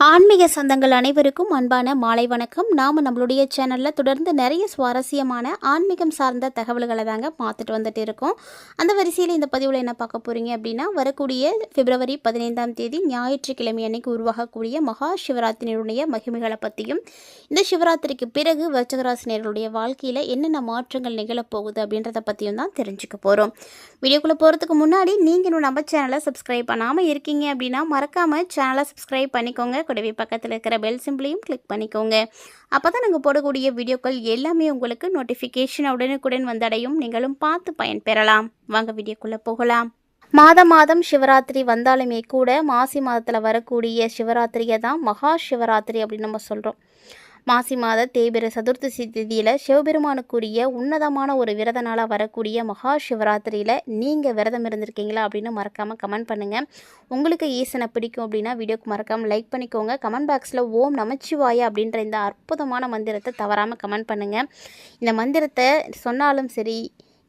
ஆன்மீக சொந்தங்கள் அனைவருக்கும் அன்பான மாலை வணக்கம். நாம் நம்மளுடைய சேனலில் தொடர்ந்து நிறைய சுவாரஸ்யமான ஆன்மீகம் சார்ந்த தகவல்களை தாங்க பார்த்துட்டு வந்துட்டு இருக்கோம். அந்த வரிசையில் இந்த பதிவில் என்ன பார்க்க போகிறீங்க அப்படின்னா, வரக்கூடிய பிப்ரவரி 15ஆம் தேதி ஞாயிற்றுக்கிழமை அன்னைக்கு உருவாகக்கூடிய மகா சிவராத்திரியினுடைய மகிமைகளை பற்றியும், இந்த சிவராத்திரிக்கு பிறகு விருச்சிகராசினியர்களுடைய வாழ்க்கையில் என்னென்ன மாற்றங்கள் நிகழப்போகுது அப்படின்றத பற்றியும் தான் தெரிஞ்சுக்க போகிறோம். வீடியோக்குள்ளே போகிறதுக்கு முன்னாடி நீங்கள் இன்னும் நம்ம சேனலை சப்ஸ்கிரைப் பண்ணாமல் இருக்கீங்க அப்படின்னா மறக்காமல் சேனலை சப்ஸ்கிரைப் பண்ணிக்கோங்க. கூடவே பக்கத்தில் இருக்கிற பெல் சிம்பிளையும் கிளிக் பண்ணிக்கோங்க. அப்போ தான் நாங்கள் போடக்கூடிய வீடியோக்கள் எல்லாமே உங்களுக்கு நோட்டிஃபிகேஷன் உடனுக்குடன் வந்தடையும். நீங்களும் பார்த்து பயன்பெறலாம். வாங்க வீடியோக்குள்ளே போகலாம். மாதம் சிவராத்திரி வந்தாலுமே கூட மாசி மாதத்தில் வரக்கூடிய சிவராத்திரியை தான் மகா சிவராத்திரி அப்படின்னு நம்ம சொல்கிறோம். மாசி மாத தேய்பிர சதுர்த்தசி திதியில் சிவபெருமானுக்குரிய உன்னதமான ஒரு விரத நாளாக வரக்கூடிய மகா சிவராத்திரியில் நீங்கள் விரதம் இருந்திருக்கீங்களா அப்படின்னு மறக்காமல் கமெண்ட் பண்ணுங்கள். உங்களுக்கு ஈசனை பிடிக்கும் அப்படின்னா வீடியோக்கு மறக்காமல் லைக் பண்ணிக்கோங்க. கமெண்ட் பாக்ஸில் ஓம் நமச்சிவாயா அப்படின்ற இந்த அற்புதமான மந்திரத்தை தவறாமல் கமெண்ட் பண்ணுங்கள். இந்த மந்திரத்தை சொன்னாலும் சரி,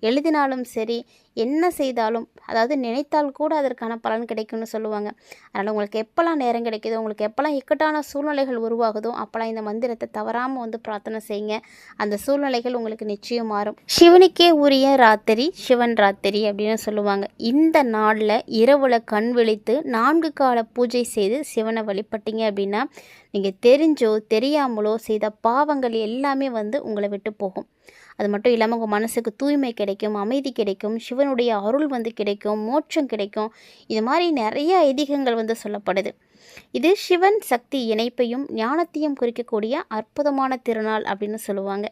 எழுதினாலும் சரி, என்ன செய்தாலும், அதாவது நினைத்தால் கூட அதற்கான பலன் கிடைக்கும்னு சொல்லுவாங்க. அதனால் உங்களுக்கு எப்போல்லாம் நேரம் கிடைக்குதோ, உங்களுக்கு எப்போல்லாம் இக்கட்டான சூழ்நிலைகள் உருவாகுதோ அப்போல்லாம் இந்த மந்திரத்தை தவறாமல் பிரார்த்தனை செய்யுங்க. அந்த சூழ்நிலைகள் உங்களுக்கு நிச்சயம் மாறும். சிவனுக்கே உரிய ராத்திரி சிவன் ராத்திரி அப்படின்னு சொல்லுவாங்க. இந்த நாளில் இரவில் கண் விழித்து 4 கால பூஜை செய்து சிவனை வழிபட்டீங்க அப்படின்னா, நீங்கள் தெரிஞ்சோ தெரியாமலோ செய்த பாவங்கள் எல்லாமே உங்களை விட்டு போகும். அது மட்டும் இல்லாமல் உங்கள் மனசுக்கு தூய்மை கிடைக்கும், அமைதி கிடைக்கும், சிவனுடைய அருள் கிடைக்கும், மோட்சம் கிடைக்கும். இது மாதிரி நிறைய ஐதீகங்கள் சொல்லப்படுது. இது சிவன் சக்தி இணைப்பையும் ஞானத்தையும் குறிக்கக்கூடிய அற்புதமான திருநாள் அப்படின்னு சொல்லுவாங்க.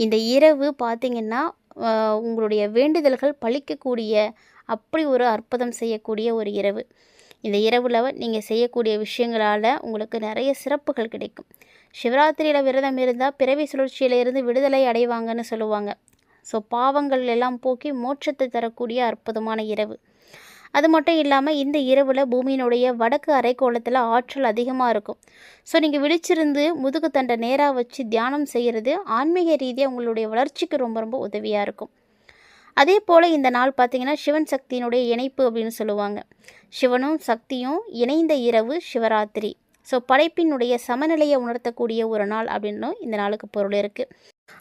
இந்த இரவு பார்த்திங்கன்னா உங்களுடைய வேண்டுதல்கள் பலிக்கக்கூடிய அப்படி ஒரு அற்புதம் செய்யக்கூடிய ஒரு இரவு. இந்த இரவில் நீங்கள் செய்யக்கூடிய விஷயங்களால் உங்களுக்கு நிறைய சிறப்புகள் கிடைக்கும். சிவராத்திரியில் விரதம் இருந்தால் பிறவி சுழற்சியிலிருந்து விடுதலை அடைவாங்கன்னு சொல்லுவாங்க. ஸோ பாவங்கள் எல்லாம் போக்கி மோட்சத்தை தரக்கூடிய அற்புதமான இரவு. அது மட்டும் இல்லாமல் இந்த இரவில் பூமியினுடைய வடக்கு அரைக்கோளத்தில் ஆற்றல் அதிகமாக இருக்கும். ஸோ நீங்கள் விழிச்சிருந்து முதுகு தண்டை நேராக வச்சு தியானம் செய்கிறது ஆன்மீக ரீதியாக உங்களுடைய வளர்ச்சிக்கு ரொம்ப ரொம்ப உதவியாக இருக்கும். அதே போல் இந்த நாள் பார்த்திங்கன்னா சிவன் சக்தியினுடைய இணைப்பு அப்படின்னு சொல்லுவாங்க. சிவனும் சக்தியும் இணைந்த இரவு சிவராத்திரி. ஸோ படைப்பினுடைய சமநிலையை உணர்த்தக்கூடிய ஒரு நாள் அப்படின்னு இந்த நாளுக்கு பொருள் இருக்குது.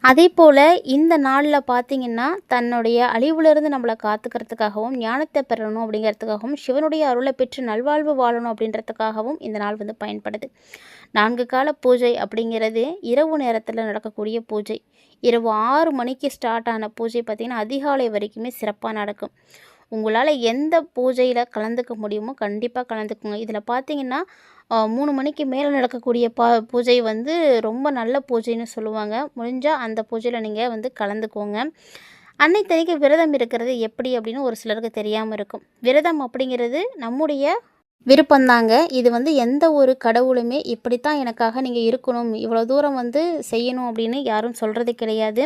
அதே போல் இந்த நாளில் பார்த்திங்கன்னா தன்னுடைய அழிவுலேருந்து நம்மளை காத்துக்கிறதுக்காகவும் ஞானத்தை பெறணும் அப்படிங்கிறதுக்காகவும் சிவனுடைய அருளை பெற்று நல்வாழ்வு வாழணும் அப்படின்றதுக்காகவும் இந்த நாள் பயன்படுது. 4 கால பூஜை அப்படிங்கிறது இரவு நேரத்தில் நடக்கக்கூடிய பூஜை. இரவு 6 மணிக்கு ஸ்டார்ட் ஆன பூஜை பார்த்திங்கன்னா அதிகாலை வரைக்குமே சிறப்பாக நடக்கும். உங்களால் எந்த பூஜையில் கலந்துக்க முடியுமோ கண்டிப்பாக கலந்துக்குங்க. இதில் பார்த்திங்கன்னா 3 மணிக்கு மேலே நடக்கக்கூடிய பூஜை ரொம்ப நல்ல பூஜைன்னு சொல்லுவாங்க. முடிஞ்சால் அந்த பூஜையில் நீங்கள் கலந்துக்கோங்க. அன்னைக்கு விரதம் இருக்கிறது எப்படி அப்படின்னு ஒரு சிலருக்கு தெரியாமல் இருக்கும். விரதம் அப்படிங்கிறது நம்முடைய விருப்பந்தாங்க. இது எந்த ஒரு கடவுளுமே இப்படித்தான் எனக்காக நீங்கள் இருக்கணும், இவ்வளோ தூரம் செய்யணும் அப்படின்னு யாரும் சொல்கிறது கிடையாது.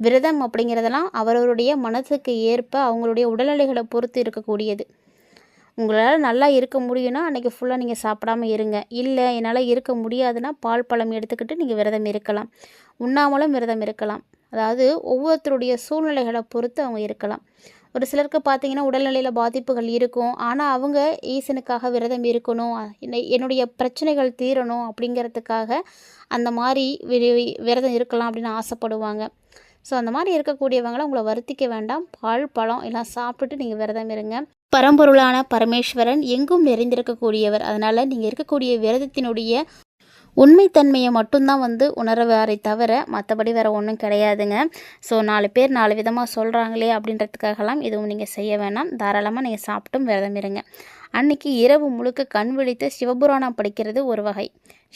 விரதம் அப்படிங்கிறதெல்லாம் அவரவருடைய மனதுக்கு ஏற்ப அவங்களுடைய உடல்நிலைகளை பொறுத்து இருக்கக்கூடியது. உங்களால் நல்லா இருக்க முடியும்னா அன்றைக்கி ஃபுல்லாக நீங்கள் சாப்பிடாமல் இருங்க. இல்லை என்னால் இருக்க முடியாதுன்னா பால் பழம் எடுத்துக்கிட்டு நீங்கள் விரதம் இருக்கலாம். உண்ணாமலும் விரதம் இருக்கலாம். அதாவது ஒவ்வொருத்தருடைய சூழ்நிலைகளை பொறுத்து அவங்க இருக்கலாம். ஒரு சிலருக்கு பார்த்திங்கன்னா உடல்நிலையில் பாதிப்புகள் இருக்கும். ஆனால் அவங்க ஈசனுக்காக விரதம் இருக்கணும், என்னுடைய பிரச்சனைகள் தீரணும் அப்படிங்கிறதுக்காக அந்த மாதிரி விரதம் இருக்கலாம் அப்படின்னு ஆசைப்படுவாங்க. ஸோ அந்த மாதிரி இருக்கக்கூடியவங்களை உங்களை வருத்திக்க வேண்டாம். பால் பழம் எல்லாம் சாப்பிட்டுட்டு நீங்கள் விரதம் இருங்க. பரம்பொருளான பரமேஸ்வரன் எங்கும் நிறைந்திருக்கக்கூடியவர். அதனால் நீங்கள் இருக்கக்கூடிய விரதத்தினுடைய உண்மைத்தன்மையை மட்டும்தான் உணர்வாரை தவிர மற்றபடி வேறு ஒன்றும் கிடையாதுங்க. ஸோ 4 பேர் 4 விதமாக சொல்கிறாங்களே அப்படின்றதுக்காகலாம் எதுவும் நீங்கள் செய்ய வேணாம். தாராளமாக நீங்கள் சாப்பிட்டும் விரதம் இருங்க. அன்றைக்கி இரவு முழுக்க கண் விழித்து சிவபுராணம் படிக்கிறது ஒரு வகை,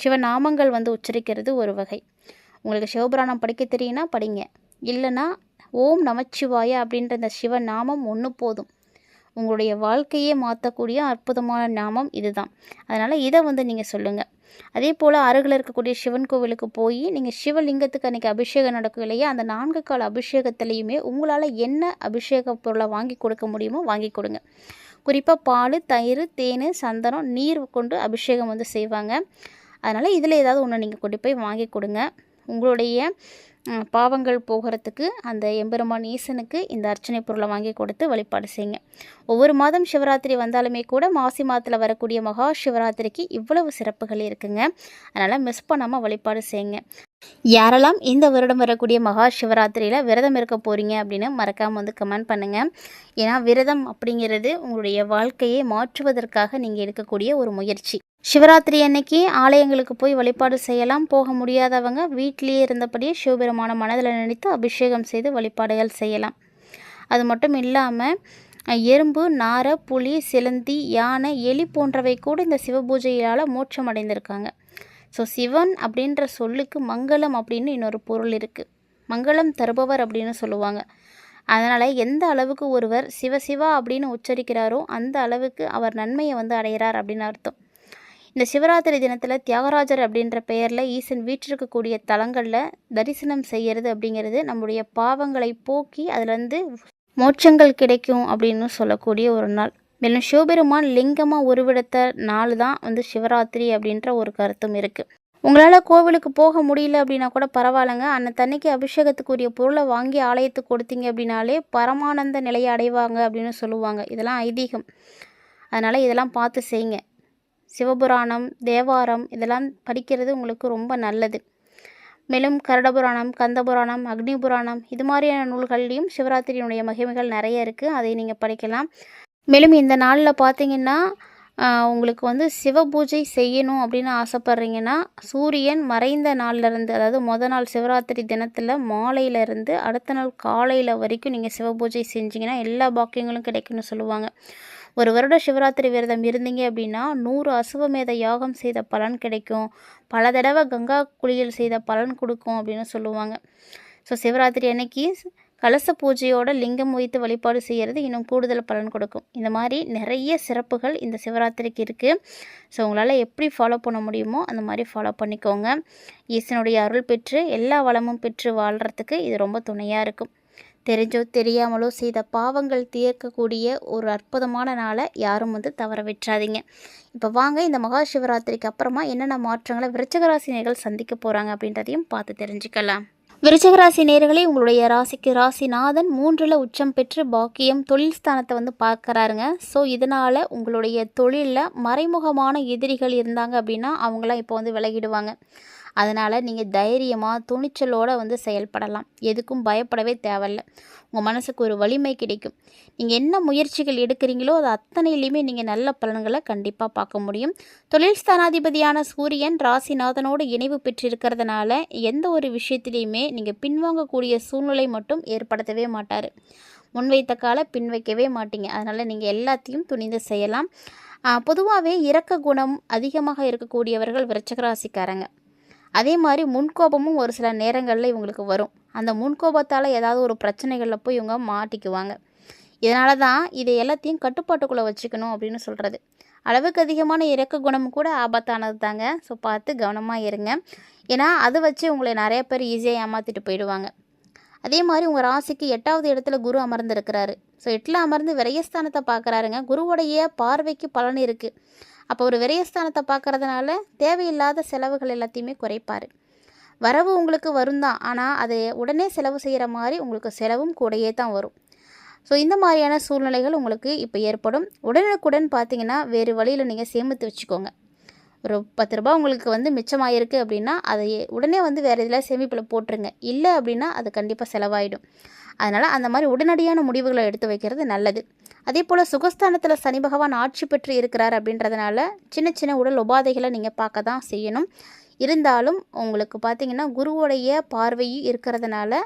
சிவநாமங்கள் உச்சரிக்கிறது ஒரு வகை. உங்களுக்கு சிவபுராணம் படிக்க தெரியும்னா படிங்க. இல்லைன்னா ஓம் நமச்சிவாய அப்படின்ற இந்த சிவநாமம் ஒன்று போதும். உங்களுடைய வாழ்க்கையே மாற்றக்கூடிய அற்புதமான நாமம் இதுதான். அதனால் இதை நீங்கள் சொல்லுங்கள். அதே போல் அருகில் இருக்கக்கூடிய சிவன் கோவிலுக்கு போய் நீங்கள் சிவலிங்கத்துக்கு அன்றைக்கி அபிஷேகம் நடக்கும் இல்லையா, அந்த 4 கால அபிஷேகத்துலேயுமே உங்களால் என்ன அபிஷேக பொருளை வாங்கி கொடுக்க முடியுமோ வாங்கி கொடுங்க. குறிப்பாக பால், தயிர், தேன், சந்தனம், நீர் கொண்டு அபிஷேகம் செய்வாங்க. அதனால் இதில் ஏதாவது ஒன்று நீங்கள் கொண்டு போய் வாங்கி கொடுங்க. உங்களுடைய பாவங்கள் போகிறதுக்கு அந்த எம்பெருமான் ஈசனுக்கு இந்த அர்ச்சனை பொருளை வாங்கி கொடுத்து வழிபாடு செய்யுங்க. ஒவ்வொரு மாதம் சிவராத்திரி வந்தாலுமே கூட மாசி மாதத்தில் வரக்கூடிய மகா சிவராத்திரிக்கு இவ்வளவு சிறப்புகள் இருக்குங்க. அதனால் மிஸ் பண்ணாமல் வழிபாடு செய்யுங்க. யாரெல்லாம் இந்த வருடம் வரக்கூடிய மகா சிவராத்திரியில் விரதம் இருக்க போகிறீங்க அப்படின்னு மறக்காமல் வந்து கமெண்ட் பண்ணுங்கள். ஏன்னா விரதம் அப்படிங்கிறது உங்களுடைய வாழ்க்கையை மாற்றுவதற்காக நீங்கள் எடுக்கக்கூடிய ஒரு முயற்சி. சிவராத்திரி அன்னைக்கு ஆலயங்களுக்கு போய் வழிபாடு செய்யலாம். போக முடியாதவங்க வீட்டிலேயே இருந்தபடியே சிவபெருமான மனதில் நினைத்து அபிஷேகம் செய்து வழிபாடுகள் செய்யலாம். அது மட்டும் இல்லாமல் எறும்பு, நாரை, புலி, சிலந்தி, யானை, எலி போன்றவை கூட இந்த சிவபூஜையால் மோட்சம் அடைந்திருக்காங்க. ஸோ சிவன் அப்படின்ற சொல்லுக்கு மங்களம் அப்படின்னு இன்னொரு பொருள் இருக்குது. மங்களம் தருபவர் அப்படின்னு சொல்லுவாங்க. அதனால் எந்த அளவுக்கு ஒருவர் சிவசிவா அப்படின்னு உச்சரிக்கிறாரோ அந்த அளவுக்கு அவர் நன்மையை வந்து அடைகிறார் அப்படின்னு அர்த்தம். இந்த சிவராத்திரி தினத்தில் தியாகராஜர் அப்படின்ற பெயரில் ஈசன் வீற்றிருக்கக்கூடிய தலங்களில் தரிசனம் செய்கிறது அப்படிங்கிறது நம்முடைய பாவங்களை போக்கி அதிலேருந்து மோட்சங்கள் கிடைக்கும் அப்படின்னு சொல்லக்கூடிய ஒரு நாள். மேலும் சிவபெருமான் லிங்கமாக உருவெடுத்த நாள் தான் வந்து சிவராத்திரி அப்படின்ற ஒரு கருத்தும் இருக்குது. உங்களால் கோவிலுக்கு போக முடியல அப்படின்னா கூட பரவாயில்லைங்க. அன்னைக்கு அபிஷேகத்துக்குரிய பொருளை வாங்கி ஆலயத்துக்கு கொடுத்தீங்க அப்படின்னாலே பரமானந்த நிலையை அடைவாங்க அப்படின்னு சொல்லுவாங்க. இதெல்லாம் ஐதீகம். அதனால் இதெல்லாம் பார்த்து செய்யுங்க. சிவபுராணம், தேவாரம் இதெல்லாம் படிக்கிறது உங்களுக்கு ரொம்ப நல்லது. மேலும் கருடபுராணம், கந்தபுராணம், அக்னி புராணம் இது மாதிரியான நூல்கள்லேயும் சிவராத்திரியினுடைய மகிமைகள் நிறைய இருக்குது. அதை நீங்கள் படிக்கலாம். மேலும் இந்த நாளில் பார்த்தீங்கன்னா உங்களுக்கு வந்து சிவ பூஜை செய்யணும் அப்படின்னு ஆசைப்பட்றீங்கன்னா சூரியன் மறைந்த நாள்லேருந்து, அதாவது மொதல் நாள் சிவராத்திரி தினத்தில் மாலையிலேருந்து அடுத்த நாள் காலையில் வரைக்கும் நீங்கள் சிவ பூஜை செஞ்சிங்கன்னா எல்லா பாக்கியங்களும் கிடைக்கும்னு சொல்லுவாங்க. ஒரு வருட சிவராத்திரி விரதம் இருந்தீங்க அப்படின்னா 100 அசுவமேத யாகம் செய்த பலன் கிடைக்கும். பல தடவை கங்கா குளியல் செய்த பலன் கொடுக்கும் அப்படின்னு சொல்லுவாங்க. ஸோ சிவராத்திரி அன்னைக்கு கலச பூஜையோட லிங்கம் வைத்து வழிபாடு செய்கிறது இன்னும் கூடுதல் பலன் கொடுக்கும். இந்த மாதிரி நிறைய சிறப்புகள் இந்த சிவராத்திரிக்கு இருக்குது. ஸோ உங்களால் எப்படி ஃபாலோ பண்ண முடியுமோ அந்த மாதிரி ஃபாலோ பண்ணிக்கோங்க. ஈசனுடைய அருள் பெற்று எல்லா வளமும் பெற்று வாழ்கிறதுக்கு இது ரொம்ப துணையாக இருக்கும். தெரிஞ்சோ தெரியாமலோ செய்த பாவங்கள் தீர்க்கக்கூடிய ஒரு அற்புதமான நாளை யாரும் வந்து தவற விட்டுறாதீங்க. இப்போ வாங்க இந்த மகா சிவராத்திரிக்கு அப்புறமா என்னென்ன மாற்றங்களை விருச்சிகராசி நேயர்கள் சந்திக்க போகிறாங்க அப்படின்றதையும் பார்த்து தெரிஞ்சுக்கலாம். விருச்சிகராசி நேயர்களே, உங்களுடைய ராசிக்கு ராசிநாதன் 3ல் உச்சம் பெற்று பாக்கியம் தொழில் ஸ்தானத்தை வந்து பார்க்குறாருங்க. ஸோ இதனால் உங்களுடைய தொழிலில் மறைமுகமான எதிரிகள் இருந்தாங்க அப்படின்னா அவங்களாம் இப்போ வந்து விலகிடுவாங்க. அதனால் நீங்கள் தைரியமாக துணிச்சலோடு வந்து செயல்படலாம். எதுக்கும் பயப்படவே தேவையில்லை. உங்கள் மனசுக்கு ஒரு வலிமை கிடைக்கும். நீங்கள் என்ன முயற்சிகள் எடுக்கிறீங்களோ அது அத்தனையிலையுமே நீங்கள் நல்ல பலன்களை கண்டிப்பாக பார்க்க முடியும். தொழில் ஸ்தானாதிபதியான சூரியன் ராசிநாதனோடு இணைவு பெற்றிருக்கிறதுனால எந்த ஒரு விஷயத்திலையுமே நீங்கள் பின்வாங்கக்கூடிய சூழ்நிலை மட்டும் ஏற்படுத்தவே மாட்டார். முன்வைத்த கால பின் வைக்கவே மாட்டீங்க. அதனால் நீங்கள் எல்லாத்தையும் துணிந்து செய்யலாம். பொதுவாகவே இரக்க குணம் அதிகமாக இருக்கக்கூடியவர்கள் விருச்சிகராசிக்காரங்க. அதே மாதிரி முன்கோபமும் ஒரு சில நேரங்களில் இவங்களுக்கு வரும். அந்த முன்கோபத்தால் ஏதாவது ஒரு பிரச்சனைகளில் போய் இவங்க மாட்டிக்குவாங்க. இதனால தான் இதை எல்லாத்தையும் கட்டுப்பாட்டுக்குள்ளே வச்சுக்கணும் அப்படின்னு சொல்கிறது. அளவுக்கு அதிகமான இரக்க குணம் கூட ஆபத்தானது தாங்க. ஸோ பார்த்து கவனமாக இருங்க. ஏன்னா அதை வச்சு உங்களை நிறைய பேர் ஈஸியாக ஏமாற்றிட்டு போயிடுவாங்க. அதே மாதிரி உங்கள் ராசிக்கு 8வது இடத்துல குரு அமர்ந்திருக்கிறாரு. ஸோ 8ல் அமர்ந்து விரயஸ்தானத்தை பார்க்குறாருங்க. குருவுடைய பார்வைக்கு பலன் இருக்குது. அப்போ ஒரு விரயஸ்தானத்தை பார்க்குறதுனால தேவையில்லாத செலவுகள் எல்லாத்தையுமே குறைப்பார். வரவு உங்களுக்கு வரும் தான், ஆனால் அதை உடனே செலவு செய்கிற மாதிரி உங்களுக்கு செலவும் கூடையே தான் வரும். ஸோ இந்த மாதிரியான சூழ்நிலைகள் உங்களுக்கு இப்போ ஏற்படும். உடனுக்குடன் பார்த்தீங்கன்னா வேறு வழியில் நீங்கள் சேமித்து வச்சுக்கோங்க. ஒரு 10 ரூபா உங்களுக்கு வந்து மிச்சமாயிருக்கு அப்படின்னா அதை உடனே வந்து வேறு இதில் சேமிப்பில் போட்டுருங்க. இல்லை அப்படின்னா அது கண்டிப்பாக செலவாயிடும். அதனால் அந்த மாதிரி உடனடியான முடிவுகளை எடுத்து வைக்கிறது நல்லது. அதே போல் சுகஸ்தானத்தில் சனி பகவான் ஆட்சி பெற்று இருக்கிறார் அப்படின்றதுனால சின்ன சின்ன உடல் உபாதைகளை நீங்கள் பார்க்க தான் செய்யணும். இருந்தாலும் உங்களுக்கு பார்த்திங்கன்னா குருவுடைய பார்வை இருக்கிறதுனால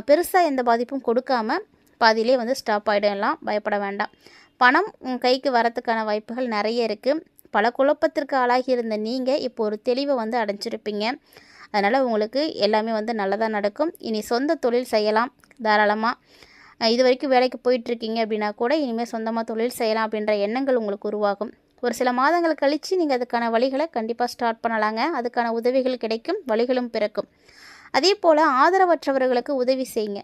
பெருசாக எந்த பாதிப்பும் கொடுக்காமல் பாதியிலே வந்து ஸ்டாப் ஆகிடலாம். பயப்பட வேண்டாம். பணம் உங்கள் கைக்கு வரத்துக்கான வாய்ப்புகள் நிறைய இருக்குது. பல குழப்பத்திற்கு ஆளாகி இருந்த நீங்கள் இப்போ ஒரு தெளிவை வந்து அடைஞ்சிருப்பீங்க. அதனால் உங்களுக்கு எல்லாமே வந்து நல்லதாக நடக்கும். இனி சொந்த தொழில் செய்யலாம் தாராளமாக. இது வரைக்கும் வேலைக்கு போயிட்டுருக்கீங்க அப்படின்னா கூட இனிமேல் சொந்தமாக தொழில் செய்யலாம் அப்படின்ற எண்ணங்கள் உங்களுக்கு உருவாகும். ஒரு சில மாதங்கள் கழித்து நீங்கள் அதுக்கான வழிகளை கண்டிப்பாக ஸ்டார்ட் பண்ணலாங்க. அதுக்கான உதவிகள் கிடைக்கும், வழிகளும் பிறக்கும். அதே போல் ஆதரவற்றவர்களுக்கு உதவி செய்யுங்க.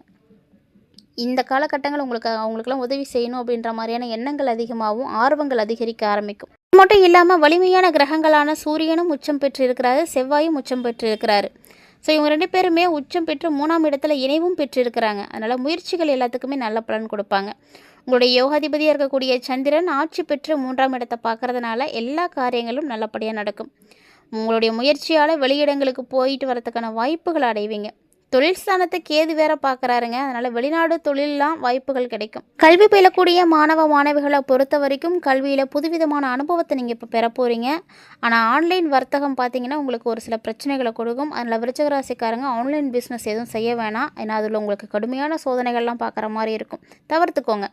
இந்த காலகட்டங்கள் அவங்களுக்கெல்லாம் உதவி செய்யணும் அப்படின்ற மாதிரியான எண்ணங்கள் அதிகமாகவும் ஆர்வங்கள் அதிகரிக்க ஆரம்பிக்கும். இது மட்டும் இல்லாமல் வலிமையான கிரகங்களான சூரியனும் உச்சம் பெற்றிருக்கிறாரு, செவ்வாயும் உச்சம் பெற்றிருக்கிறாரு. ஸோ இவங்க 2 பேருமே உச்சம் பெற்று 3ஆம் இடத்துல இணைவும் பெற்றிருக்கிறாங்க. அதனால் முயற்சிகள் எல்லாத்துக்குமே நல்ல பலன் கொடுப்பாங்க. உங்களுடைய யோகாதிபதியாக இருக்கக்கூடிய சந்திரன் ஆட்சி பெற்று 3ஆம் இடத்தை பார்க்கறதுனால எல்லா காரியங்களும் நல்லபடியாக நடக்கும். உங்களுடைய முயற்சியால் வெளியிடங்களுக்கு போயிட்டு வரதுக்கான வாய்ப்புகள் அடைவீங்க. தொழில் ஸ்தானத்தை கேது வேற பார்க்குறாருங்க. அதனால் வெளிநாடு தொழிலெலாம் வாய்ப்புகள் கிடைக்கும். கல்வி பயிலக்கூடிய மாணவ மாணவிகளை பொறுத்த வரைக்கும் கல்வியில் புதுவிதமான அனுபவத்தை நீங்கள் இப்போ பெற போகிறீங்க. ஆனால் ஆன்லைன் வர்த்தகம் பார்த்தீங்கன்னா உங்களுக்கு ஒரு சில பிரச்சனைகளை கொடுக்கும். அதனால் விருச்சிக ராசிக்காரங்க ஆன்லைன் பிஸ்னஸ் எதுவும் செய்ய வேணாம். ஏன்னா அதில் உங்களுக்கு கடுமையான சோதனைகள்லாம் பார்க்குற மாதிரி இருக்கும். தவிர்த்துக்கோங்க.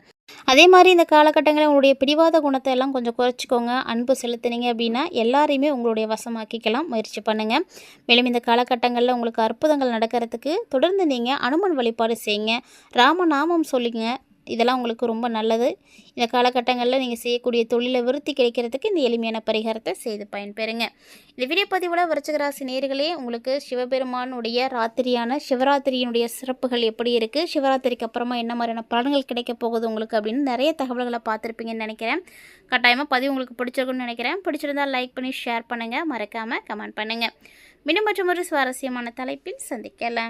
அதே மாதிரி இந்த காலகட்டங்களில் உங்களுடைய பிடிவாத குணத்தை எல்லாம் கொஞ்சம் குறைச்சிக்கோங்க. அன்பு செலுத்துனீங்க அப்படின்னா எல்லாரையுமே உங்களுடைய வசமாக்கிக்கலாம். முயற்சி பண்ணுங்கள். மேலும் இந்த காலகட்டங்களில் உங்களுக்கு அற்புதங்கள் நடக்கிறதுக்கு தொடர்ந்து நீங்கள் அனுமன் வழிபாடு செய்யுங்க. ராமநாமம் சொல்லுங்க. இதெல்லாம் உங்களுக்கு ரொம்ப நல்லது. இந்த காலகட்டங்களில் நீங்கள் செய்யக்கூடிய தொழிலை விருத்தி கிடைக்கிறதுக்கு இந்த எளிமையான பரிகாரத்தை செய்து பயன்பெறுங்க. இந்த வீடியோ பதிவோட விருச்சிக ராசி நேயர்களே, உங்களுக்கு சிவபெருமானுடைய ராத்திரியான சிவராத்திரியினுடைய சிறப்புகள் எப்படி இருக்குது, சிவராத்திரிக்கு அப்புறமா என்ன மாதிரியான பலன்கள் கிடைக்க போகுது உங்களுக்கு அப்படின்னு நிறைய தகவல்களை பார்த்துருப்பீங்கன்னு நினைக்கிறேன். கட்டாயமாக பதிவு உங்களுக்கு பிடிச்சிருக்குன்னு நினைக்கிறேன். பிடிச்சிருந்தால் லைக் பண்ணி ஷேர் பண்ணுங்கள். மறக்காமல் கமெண்ட் பண்ணுங்கள். மீண்டும் மற்றும் ஒரு சுவாரஸ்யமான தலைப்பில் சந்திக்கலாம்.